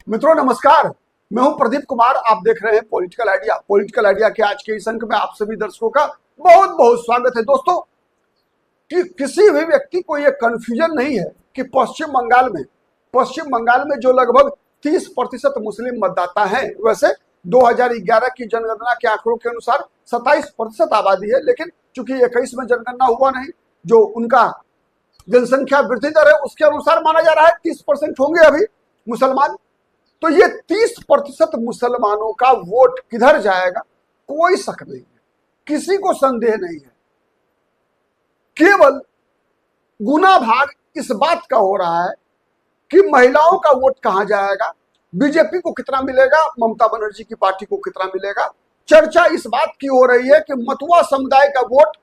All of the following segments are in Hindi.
मित्रों नमस्कार। मैं हूं प्रदीप कुमार। आप देख रहे हैं पॉलिटिकल आइडिया। पॉलिटिकल आइडिया के आज के इस अंक में आप सभी दर्शकों का बहुत बहुत स्वागत है। दोस्तों, कि किसी भी व्यक्ति को यह कंफ्यूजन नहीं है कि पश्चिम बंगाल में जो लगभग 30% मुस्लिम मतदाता हैं, वैसे 2011 की जनगणना के आंकड़ों के अनुसार 27% आबादी है, लेकिन चूंकि 21 में जनगणना हुआ नहीं, जो उनका जनसंख्या वृद्धि दर है उसके अनुसार माना जा रहा है 30% होंगे अभी मुसलमान। तो ये 30% मुसलमानों का वोट किधर जाएगा, कोई शक नहीं है, किसी को संदेह नहीं है। केवल गुना भाग इस बात का हो रहा है कि महिलाओं का वोट कहां जाएगा, बीजेपी को कितना मिलेगा, ममता बनर्जी की पार्टी को कितना मिलेगा। चर्चा इस बात की हो रही है कि मतुआ समुदाय का वोट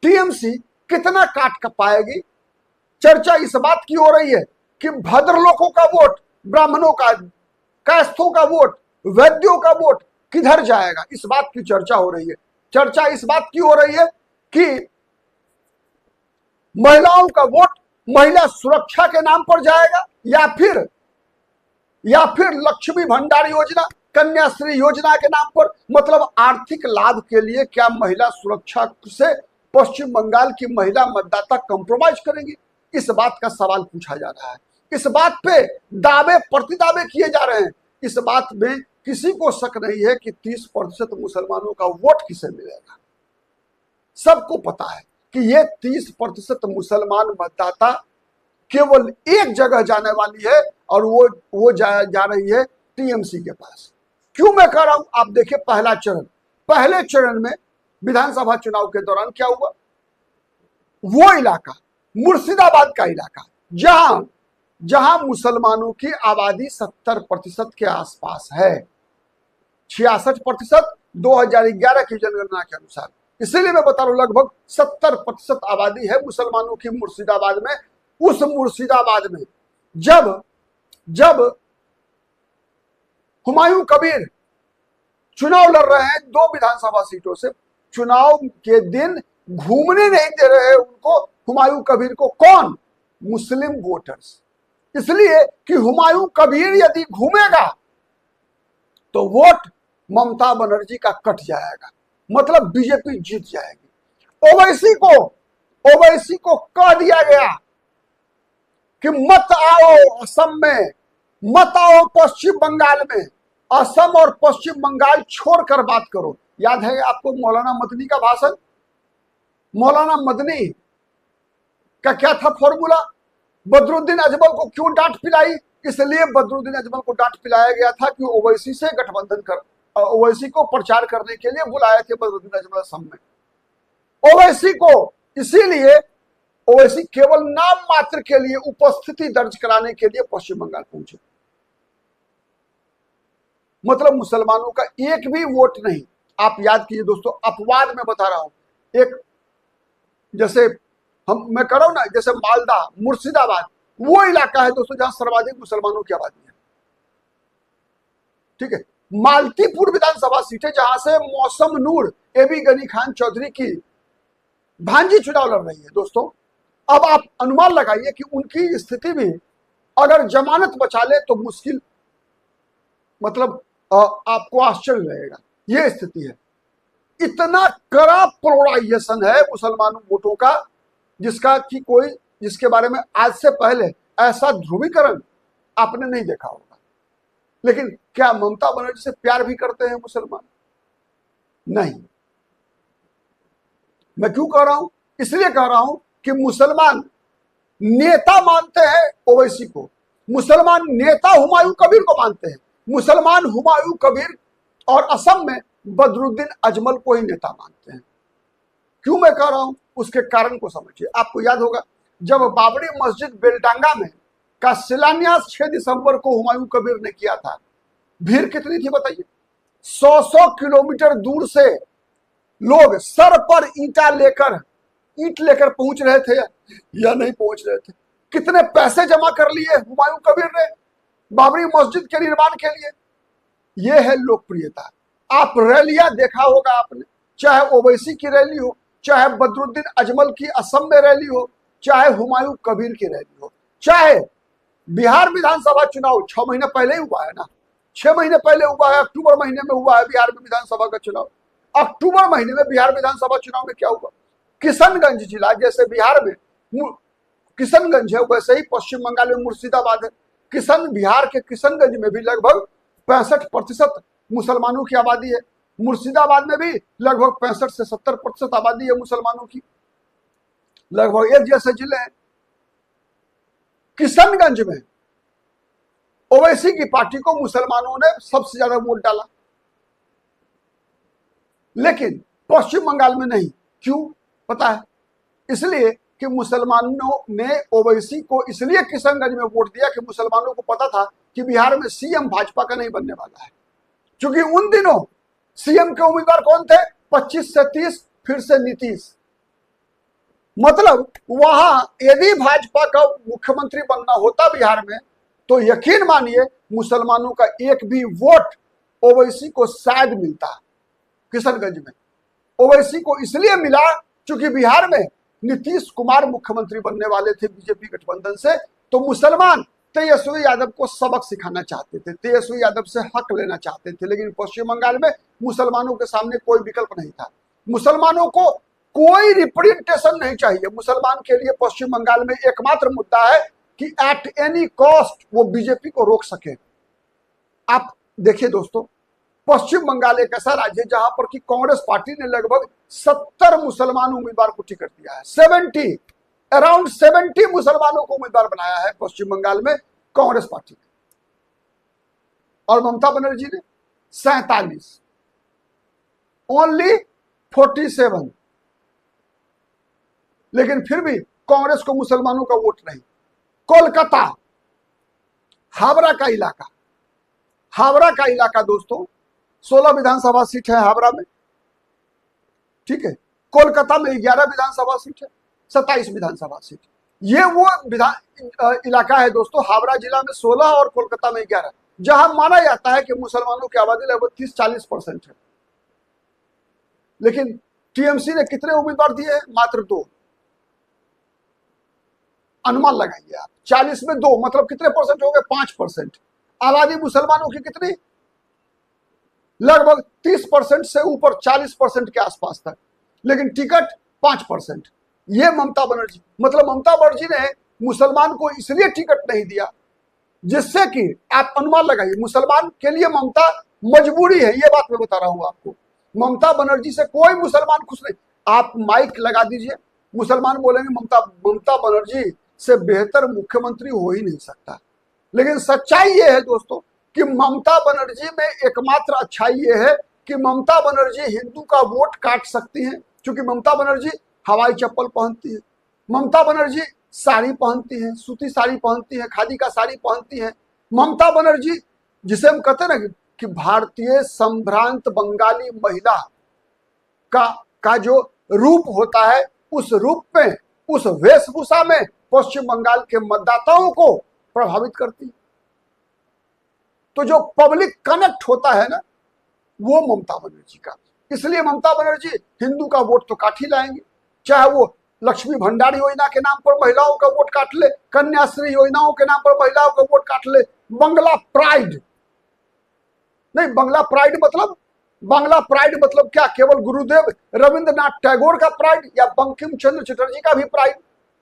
टीएमसी कितना काट पाएगी। चर्चा इस बात की हो रही है कि भद्रलोकों का वोट, ब्राह्मणों का, कास्थों का वोट, वैद्यों का वोट किधर जाएगा, इस बात की चर्चा हो रही है। चर्चा इस बात की हो रही है कि महिलाओं का वोट महिला सुरक्षा के नाम पर जाएगा या फिर लक्ष्मी भंडार योजना, कन्याश्री योजना के नाम पर, मतलब आर्थिक लाभ के लिए क्या महिला सुरक्षा से पश्चिम बंगाल की महिला मतदाता कंप्रोमाइज करेंगी, इस बात का सवाल पूछा जा रहा है। इस बात पे दावे प्रतिदावे किए जा रहे हैं। इस बात में किसी को शक नहीं है कि 30% मुसलमानों का वोट किसे मिलेगा। सबको पता है कि ये 30% मुसलमान मतदाता केवल एक जगह जाने वाली है और वो जा रही है टीएमसी के पास। क्यों मैं कह रहा हूं, आप देखिए पहले चरण में विधानसभा चुनाव के दौरान क्या हुआ, वो इलाका मुर्शिदाबाद का इलाका जहां मुसलमानों की आबादी 70% के आसपास है, 66% 2011 की जनगणना के अनुसार। इसीलिए मैं बता रहा हूं लगभग 70% आबादी है मुसलमानों की मुर्शिदाबाद में। उस मुर्शिदाबाद में जब हुमायूं कबीर चुनाव लड़ रहे हैं 2 विधानसभा सीटों से, चुनाव के दिन घूमने नहीं दे रहे हैं उनको, हुमायूं कबीर को, कौन? मुस्लिम वोटर्स। इसलिए कि हुमायूं कबीर यदि घूमेगा तो वोट ममता बनर्जी का कट जाएगा, मतलब बीजेपी जीत जाएगी। ओवैसी को कह दिया गया कि मत आओ असम में, मत आओ पश्चिम बंगाल में, असम और पश्चिम बंगाल छोड़कर बात करो। याद है आपको मौलाना मदनी का भाषण? मौलाना मदनी का क्या था फॉर्मूला? बदरुद्दीन अजमल को क्यों डांट पिलाई? इसलिए बदरुद्दीन अजमल को डांट पिलाया गया था कि ओवैसी से गठबंधन कर, ओवैसी को प्रचार करने के लिए बुलाए थे बदरुद्दीन अजमल असम में। ओवैसी को, इसीलिए ओवैसी केवल नाम मात्र के लिए उपस्थिति दर्ज कराने के लिए पश्चिम बंगाल पहुंचे, मतलब मुसलमानों का एक भी वोट नहीं। आप याद कीजिए दोस्तों, अपवाद में बता रहा हूं, एक जैसे मैं कर रहा हूं ना, जैसे मालदा, मुर्शिदाबाद, वो इलाका है दोस्तों जहां सर्वाधिक मुसलमानों की आबादी है। ठीक है, मालतीपुर विधानसभा सीट है जहां से मौसम नूर एबी गनी खान चौधरी की भांजी चुनाव लड़ रही है। दोस्तों, अब आप अनुमान लगाइए कि उनकी स्थिति भी अगर जमानत बचा ले तो मुश्किल, मतलब आपको आश्चर्य लगेगा, यह स्थिति है। इतना कड़ा पोलराइजेशन है मुसलमानों वोटों का, जिसके बारे में आज से पहले ऐसा ध्रुवीकरण आपने नहीं देखा होगा। लेकिन क्या ममता बनर्जी से प्यार भी करते हैं मुसलमान? नहीं। मैं क्यों कह रहा हूं? इसलिए कह रहा हूं कि मुसलमान नेता मानते हैं ओवैसी को, मुसलमान नेता हुमायूं कबीर को मानते हैं, मुसलमान हुमायूं कबीर और असम में बदरुद्दीन अजमल को ही नेता मानते हैं। क्यों मैं कह रहा हूं, उसके कारण को समझिए। आपको याद होगा जब बाबरी मस्जिद बेलडांगा में का शिलान्यास 6 दिसंबर को हुमायूं कबीर ने किया था, भीड़ कितनी थी बताइए? 100 किलोमीटर दूर से लोग सर पर ईंट लेकर पहुंच रहे थे या नहीं पहुंच रहे थे। कितने पैसे जमा कर लिए हुमायूं कबीर ने बाबरी मस्जिद के निर्माण के लिए। यह है लोकप्रियता। आप रैलियां देखा होगा आपने, चाहे ओवैसी की रैली हो, चाहे बदरुद्दीन अजमल की असम में रैली हो, चाहे हुमायूं कबीर की रैली हो, चाहे बिहार विधानसभा चुनाव 6 महीने पहले ही हुआ है ना, 6 महीने पहले हुआ है, अक्टूबर महीने में हुआ है बिहार में विधानसभा का चुनाव। अक्टूबर महीने में बिहार विधानसभा चुनाव में क्या हुआ, किशनगंज जिला, जैसे बिहार में किशनगंज है वैसे ही पश्चिम बंगाल में मुर्शिदाबाद है। बिहार के किशनगंज में भी लगभग 65% मुसलमानों की आबादी है। मुर्शिदाबाद में भी लगभग 65 से 70% आबादी है मुसलमानों की, लगभग एक जैसे जिले हैं। किशनगंज में ओवैसी की पार्टी को मुसलमानों ने सबसे ज्यादा वोट डाला, लेकिन पश्चिम बंगाल में नहीं। क्यों पता है? इसलिए कि मुसलमानों ने ओवैसी को इसलिए किशनगंज में वोट दिया कि मुसलमानों को पता था कि बिहार में सीएम भाजपा का नहीं बनने वाला है, क्योंकि उन दिनों सीएम के उम्मीदवार कौन थे? 25 से 30, फिर से नीतीश। मतलब वहां यदि भाजपा का मुख्यमंत्री बनना होता बिहार में, तो यकीन मानिए मुसलमानों का एक भी वोट ओवैसी को शायद मिलता। किशनगंज में ओवैसी को इसलिए मिला क्योंकि बिहार में नीतीश कुमार मुख्यमंत्री बनने वाले थे बीजेपी गठबंधन से, तो मुसलमान तेजस्वी यादव को सबक सिखाना चाहते थे, तेजस्वी यादव से हक लेना चाहते थे। लेकिन पश्चिम बंगाल में मुसलमानों के सामने कोई विकल्प नहीं था, मुसलमानों को कोई रिप्रेजेंटेशन नहीं चाहिए। मुसलमान के लिए पश्चिम बंगाल में एकमात्र मुद्दा है कि एट एनी कॉस्ट वो बीजेपी को रोक सके। आप देखिए दोस्तों, पश्चिम बंगाल एक ऐसा राज्य है जहां पर कि कांग्रेस पार्टी ने लगभग 70 मुसलमान उम्मीदवार को टिकट दिया है। 70, अराउंड 70 मुसलमानों को उम्मीदवार बनाया है पश्चिम बंगाल में कांग्रेस पार्टी ने, और ममता बनर्जी ने 47, ओनली 47। लेकिन फिर भी कांग्रेस को मुसलमानों का वोट नहीं। कोलकाता, हावड़ा का इलाका दोस्तों, 16 विधानसभा सीट है हावड़ा में, ठीक है। कोलकाता में 11 विधानसभा सीट है, 27 विधानसभा सीट। ये वो इलाका है दोस्तों, हावड़ा जिला में 16 और कोलकाता में 11, जहां माना जाता है कि मुसलमानों की आबादी लगभग 30-40% है। लेकिन टीएमसी ने कितने उम्मीदवार दिए हैं? मात्र 2। अनुमान लगाइए आप, 40 में 2 मतलब कितने परसेंट हो गए? 5%। आबादी मुसलमानों की कितनी? लगभग 30% से ऊपर, 40% के आसपास तक, लेकिन टिकट 5%। ये ममता बनर्जी, मतलब ममता बनर्जी ने मुसलमान को इसलिए टिकट नहीं दिया, जिससे कि आप अनुमान लगाइए, मुसलमान के लिए ममता मजबूरी है। ये बात मैं बता रहा हूं आपको, ममता बनर्जी से कोई मुसलमान खुश नहीं। आप माइक लगा दीजिए, मुसलमान बोलेंगे ममता बनर्जी से बेहतर मुख्यमंत्री हो ही नहीं सकता। लेकिन सच्चाई ये है दोस्तों कि ममता बनर्जी में एकमात्र अच्छाई ये है कि ममता बनर्जी हिंदू का वोट काट सकती हैं, क्योंकि ममता बनर्जी हवाई चप्पल पहनती है, ममता बनर्जी साड़ी पहनती है, सूती साड़ी पहनती है, खादी का साड़ी पहनती है। ममता बनर्जी, जिसे हम कहते हैं ना कि भारतीय संभ्रांत बंगाली महिला का जो रूप होता है, उस रूप में, उस वेशभूषा में पश्चिम बंगाल के मतदाताओं को प्रभावित करती है। तो जो पब्लिक कनेक्ट होता है ना, वो ममता बनर्जी का। इसलिए ममता बनर्जी हिंदू का वोट तो काट ही लाएंगे, चाहे वो लक्ष्मी भंडार योजना के नाम पर महिलाओं का वोट काट ले, कन्याश्री योजनाओं के नाम पर महिलाओं का वोट काट ले, बंगला प्राइड नहीं, बंगला प्राइड मतलब क्या? केवल गुरुदेव रविंद्रनाथ टैगोर का प्राइड या बंकिम चंद्र चटर्जी का भी प्राइड?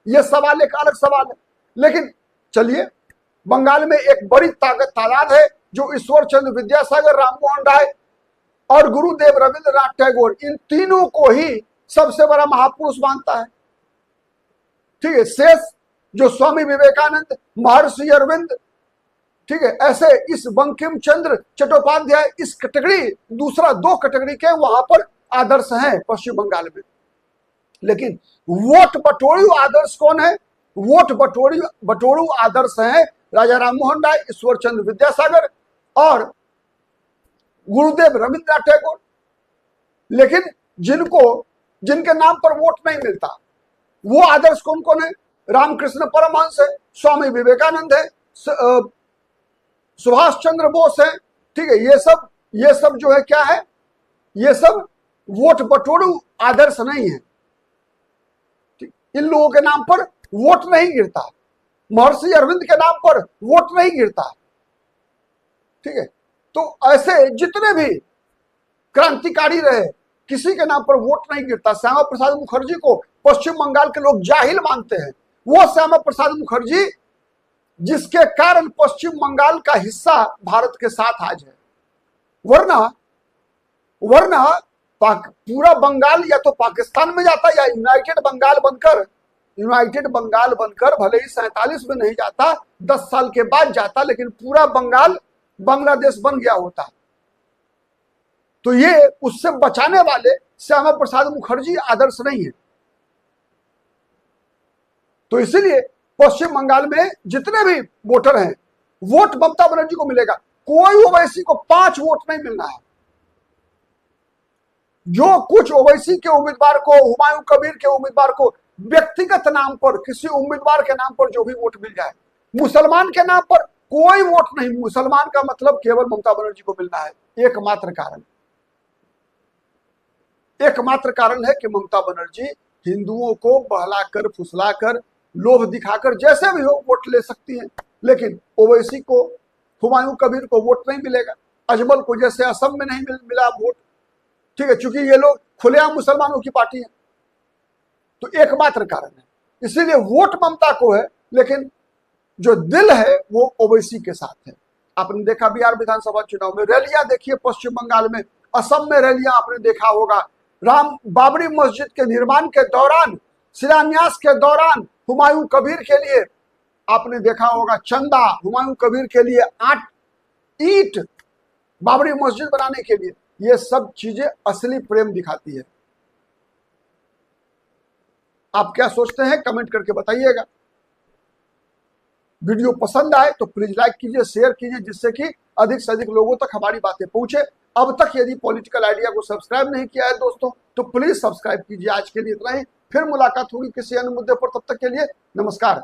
यह सवाल एक अलग सवाल है। लेकिन चलिए, बंगाल में एक बड़ी तादाद है जो ईश्वर चंद्र विद्यासागर, राममोहन राय और गुरुदेव रविंद्रनाथ टैगोर, इन तीनों को ही सबसे बड़ा महापुरुष मानता है, ठीक है। शेष जो स्वामी विवेकानंद, महर्षि अरविंद, ठीक है, ऐसे इस बंकिम चंद्र चट्टोपाध्याय, इस कैटेगरी, दूसरा 2 कैटेगरी के वहां पर आदर्श हैं पश्चिम बंगाल में। लेकिन वोट बटोरू आदर्श कौन है? वोट बटोरू आदर्श हैं राजा राममोहन राय, ईश्वर चंद्र विद्यासागर और गुरुदेव रविंद्रनाथ टैगोर। लेकिन जिनके नाम पर वोट नहीं मिलता, वो आदर्श कौन कौन है? रामकृष्ण परमहंस है, स्वामी विवेकानंद है, सुभाष चंद्र बोस है, ठीक है। ये सब जो है क्या है? ये सब वोट बटोरू आदर्श नहीं है। इन लोगों के नाम पर वोट नहीं गिरता। महर्षि अरविंद के नाम पर वोट नहीं गिरता। ठीक है, तो ऐसे जितने भी क्रांतिकारी रहे किसी के नाम पर वोट नहीं गिरता। श्यामा प्रसाद मुखर्जी को पश्चिम बंगाल के लोग जाहिल मानते हैं। वो श्यामा प्रसाद मुखर्जी जिसके कारण पश्चिम बंगाल का हिस्सा भारत के साथ आज है, वरना पूरा बंगाल या तो पाकिस्तान में जाता या यूनाइटेड बंगाल बनकर भले ही 47 में नहीं जाता, 10 साल के बाद जाता, लेकिन पूरा बंगाल बांग्लादेश बन गया होता। तो ये उससे बचाने वाले श्यामा प्रसाद मुखर्जी आदर्श नहीं है। तो इसीलिए पश्चिम बंगाल में जितने भी वोटर हैं, वोट ममता बनर्जी को मिलेगा। कोई ओवैसी को 5 वोट नहीं मिलना है। जो कुछ ओवैसी के उम्मीदवार को, हुमायूं कबीर के उम्मीदवार को व्यक्तिगत नाम पर, किसी उम्मीदवार के नाम पर जो भी वोट मिल जाए, मुसलमान के नाम पर कोई वोट नहीं। मुसलमान का मतलब केवल ममता बनर्जी को मिलना है। एकमात्र कारण है कि ममता बनर्जी हिंदुओं को बहलाकर, फुसलाकर, लोभ दिखाकर, जैसे भी हो वोट ले सकती हैं, लेकिन ओवैसी को, हुमायूं कबीर को वोट नहीं मिलेगा। अजमल को जैसे असम में नहीं मिला वोट, ठीक है, चूंकि ये लोग खुलेआम मुसलमानों की पार्टी है। तो एकमात्र कारण है, इसीलिए वोट ममता को है, लेकिन जो दिल है वो ओवैसी के साथ है। आपने देखा बिहार विधानसभा चुनाव में रैलियां देखिए, पश्चिम बंगाल में, असम में रैलियां आपने देखा होगा। बाबरी मस्जिद के निर्माण के दौरान, शिलान्यास के दौरान हुमायूं कबीर के लिए आपने देखा होगा चंदा, हुमायूं कबीर के लिए 8 ईंट बाबरी मस्जिद बनाने के लिए। ये सब चीजें असली प्रेम दिखाती है। आप क्या सोचते हैं कमेंट करके बताइएगा। वीडियो पसंद आए तो प्लीज लाइक कीजिए, शेयर कीजिए, जिससे कि अधिक से अधिक लोगों तक हमारी बातें पहुंचे। अब तक यदि पॉलिटिकल आइडिया को सब्सक्राइब नहीं किया है दोस्तों, तो प्लीज सब्सक्राइब कीजिए। आज के लिए इतना ही, फिर मुलाकात होगी किसी अन्य मुद्दे पर। तब तक के लिए नमस्कार।